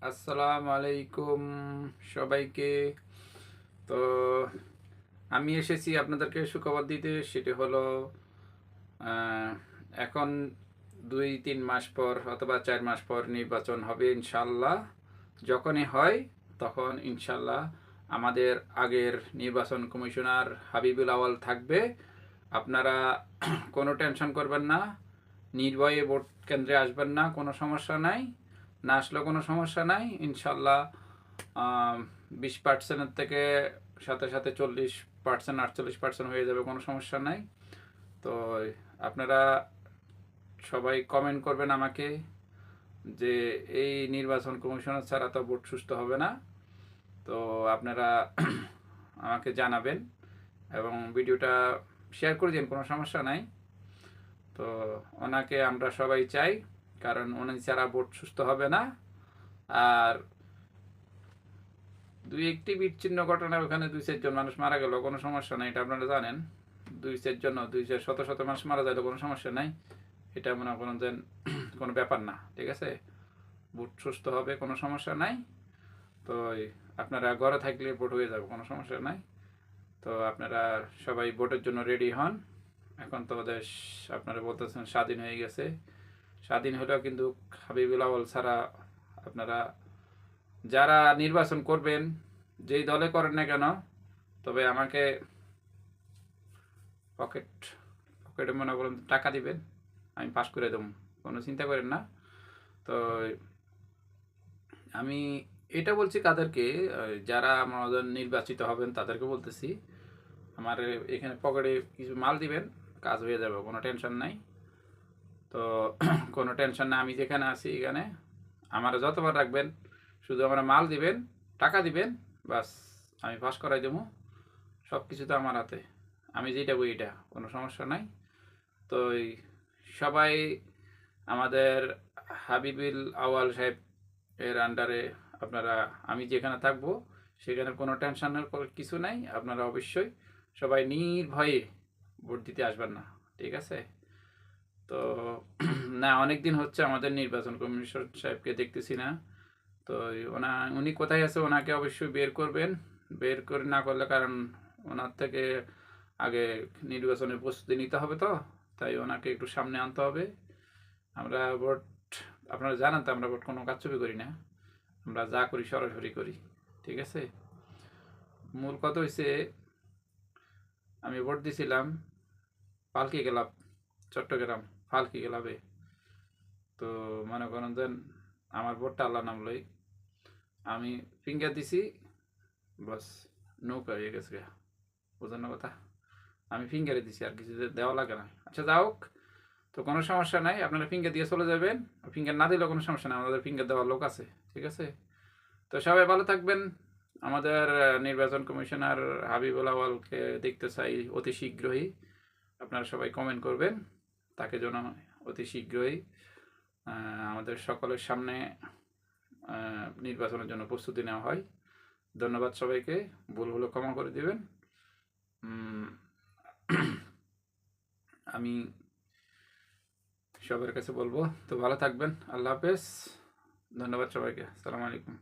আসসালামু আলাইকুম সবাইকে। তো আমি এসেছি আপনাদেরকে সুখবর দিতে। সেটি হলো আহ, এখন 2-3 মাস পর অথবা 4 মাস পর নির্বাচন হবে ইনশাল্লাহ। যখনই হয় তখন ইনশাল্লাহ আমাদের আগের নির্বাচন কমিশনার হাবিবুল আওয়াল থাকবে। আপনারা কোনো টেনশন করবেন না, নির্ভয়ে ভোট কেন্দ্রে আসবেন না, কোনো সমস্যা নাই। না আসলেও কোনো সমস্যা নাই ইনশাল্লাহ। 20%-এর থেকে সাথে সাথে 40%, 48% হয়ে যাবে, কোনো সমস্যা নাই। তো আপনারা সবাই কমেন্ট করবেন আমাকে যে এই নির্বাচন কমিশনার ছাড়া তো ভোট সুস্থ হবে না। তো আপনারা আমাকে জানাবেন এবং ভিডিওটা শেয়ার করে দিন, কোনো সমস্যা নাই। তো ওনাকে আমরা সবাই চাই, কারণ উনি ছাড়া ভোট সুস্থ হবে না। আর দুই একটি বিচ্ছিন্ন ঘটনা, ওখানে 2-4 জন মানুষ মারা গেল, কোনো সমস্যা নাই, এটা আপনারা জানেন। 2-4 জন, 2-4 শত মানুষ মারা যায়, কোনো সমস্যা নাই। এটা মনে করেন যে কোনো ব্যাপার না, ঠিক আছে। ভোট সুস্থ হবে, কোনো সমস্যা নাই। তো আপনারা ঘরে থাকলে ভোট হয়ে যাবে, কোনো সমস্যা নাই। তো আপনারা সবাই ভোটের জন্য রেডি হন। এখন তো দেশ আপনারা বলতেছেন স্বাধীন হয়ে গেছে। স্বাধীন হলেও কিন্তু হাবিবুল আওয়াল ছাড়া আপনারা যারা নির্বাচন করবেন, যেই দলে করেন না কেন, তবে আমাকে পকেট পকেটে মনে করেন টাকা দিবেন, আমি পাস করে দেবো, কোনো চিন্তা করেন না। তো আমি এটা বলছি কাদেরকে, যারা আমাদের নির্বাচিত হবেন তাদেরকে বলতেছি, আমার এখানে পকেটে কিছু মাল দিবেন, কাজ হয়ে যাবে, কোনো টেনশন নাই। তো কোনো টেনশন না, আমি যেখানে আছি এখানে আমার যতবার রাখবেন, শুধু আমার মাল দিবেন, টাকা দিবেন, বাস, আমি পাস করাই দেবো। সব কিছু তো আমার হাতে, আমি যেটা বই এটা, কোনো সমস্যা নাই। তো সবাই আমাদের হাবিবুল আওয়াল সাহেব এর আন্ডারে আপনারা, আমি যেখানে থাকবো সেখানে কোনো টেনশনের কিছু নাই। আপনারা অবশ্যই সবাই নির্ভয়ে ভোট দিতে আসবেন না, ঠিক আছে। তো না, অনেক দিন হচ্ছে আমাদের নির্বাচন কমিশন সাহেবকে দেখতেছি না। তো উনি কোথায় আছে, ওনাকে অবশ্যই বের করবেন। বের করে না করলে, কারণ ওনার থেকে আগে নির্বাচনের প্রস্তুতি নিতে হবে, তো তাই ওনাকে একটু সামনে আনতে হবে। আমরা ভোট, আপনারা জানেন তো, আমরা ভোট কোনো কারচুপি করি না, আমরা যা করি সরাসরি করি, ঠিক আছে। মূল কথা হয়েছে, আমি ভোট দিছিলাম পালকি ক্লাব, চট্টগ্রাম পালকি ক্লাবে। তো মনে করেন যে আমার ভোটটা আল্লাহ নামলই, আমি ফিঙ্গার দিছি, বাস নৌকা হয়ে গেছে গা, বুঝেন না কথা। আমি ফিঙ্গারে দিছি, আর কিছু দেওয়া লাগে না। আচ্ছা যা হোক, তো কোনো সমস্যা নাই, আপনারা ফিঙ্গার দিয়ে চলে যাবেন। ফিঙ্গার না দিলেও কোনো সমস্যা নাই, আমাদের ফিঙ্গার দেওয়ার লোক আছে, ঠিক আছে। তো সবাই ভালো থাকবেন। আমাদের নির্বাচন কমিশনার হাবিবুল আওয়ালকে দেখতে চাই অতি শীঘ্রই। আপনারা সবাই কমেন্ট করবেন, তাকে যেন অতি শীঘ্রই আমাদের সকলের সামনে নির্বাচনের জন্য প্রস্তুতি নেওয়া হয়। ধন্যবাদ সবাইকে, ভুল হলে ক্ষমা করে দিবেন। আমি সবার কাছে বলবো, তো ভালো থাকবেন, আল্লাহ হাফেজ, ধন্যবাদ সবাইকে, আসসালামু আলাইকুম।